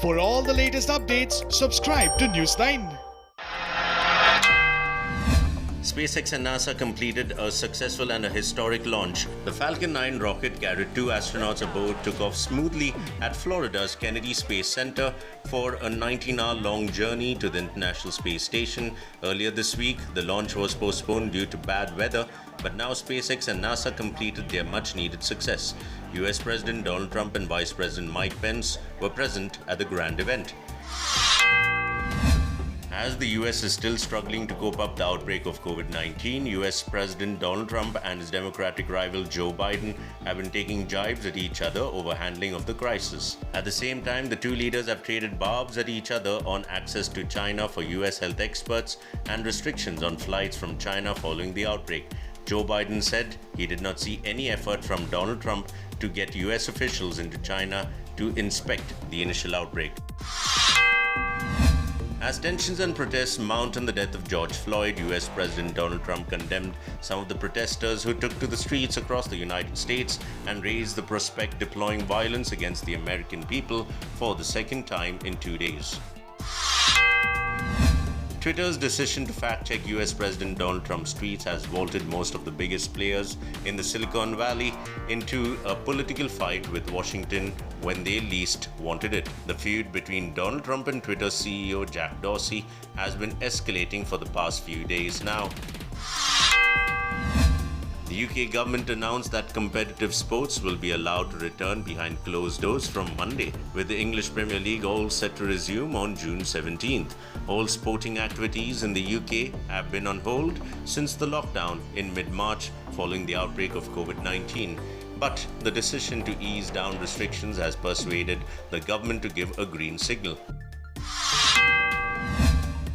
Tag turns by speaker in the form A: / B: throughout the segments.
A: For all the latest updates, subscribe to News9.
B: SpaceX and NASA completed a successful and a historic launch. The Falcon 9 rocket carried 2 astronauts aboard, took off smoothly at Florida's Kennedy Space Center for a 19-hour-long journey to the International Space Station. Earlier this week, the launch was postponed due to bad weather, but now SpaceX and NASA completed their much-needed success. US President Donald Trump and Vice President Mike Pence were present at the grand event. As the US is still struggling to cope up the outbreak of COVID-19, US President Donald Trump and his Democratic rival Joe Biden have been taking jibes at each other over handling of the crisis. At the same time, the two leaders have traded barbs at each other on access to China for US health experts and restrictions on flights from China following the outbreak. Joe Biden said he did not see any effort from Donald Trump to get US officials into China to inspect the initial outbreak. As tensions and protests mount on the death of George Floyd, US President Donald Trump condemned some of the protesters who took to the streets across the United States and raised the prospect deploying violence against the American people for the second time in 2 days. Twitter's decision to fact-check US President Donald Trump's tweets has vaulted most of the biggest players in the Silicon Valley into a political fight with Washington when they least wanted it. The feud between Donald Trump and Twitter CEO Jack Dorsey has been escalating for the past few days now. The UK government announced that competitive sports will be allowed to return behind closed doors from Monday, with the English Premier League all set to resume on June 17th. All sporting activities in the UK have been on hold since the lockdown in mid-March following the outbreak of COVID-19. But the decision to ease down restrictions has persuaded the government to give a green signal.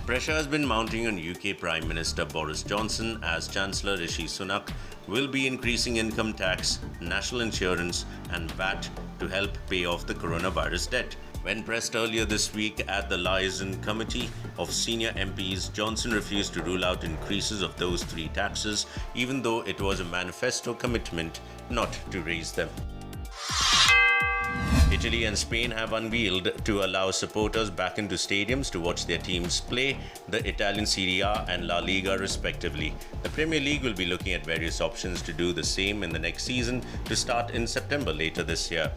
B: Pressure has been mounting on UK Prime Minister Boris Johnson as Chancellor Rishi Sunak will be increasing income tax, national insurance and VAT to help pay off the coronavirus debt. When pressed earlier this week at the Liaison Committee of Senior MPs, Johnson refused to rule out increases of those 3 taxes, even though it was a manifesto commitment not to raise them. Italy and Spain have unveiled to allow supporters back into stadiums to watch their teams play the Italian Serie A and La Liga respectively. The Premier League will be looking at various options to do the same in the next season to start in September later this year.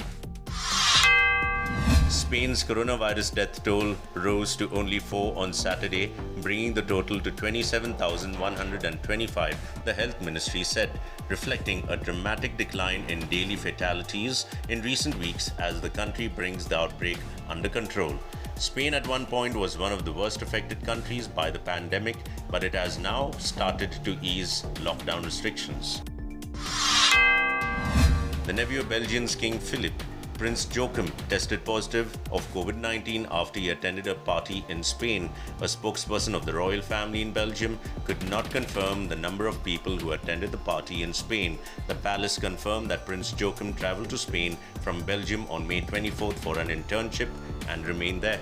B: Spain's coronavirus death toll rose to only 4 on Saturday, bringing the total to 27,125, the health ministry said, reflecting a dramatic decline in daily fatalities in recent weeks as the country brings the outbreak under control. Spain at one point was one of the worst affected countries by the pandemic, but it has now started to ease lockdown restrictions. The nephew of Belgium's King Philip, Prince Joachim, tested positive of COVID-19 after he attended a party in Spain. A spokesperson of the royal family in Belgium could not confirm the number of people who attended the party in Spain. The palace confirmed that Prince Joachim traveled to Spain from Belgium on May 24th for an internship and remained there.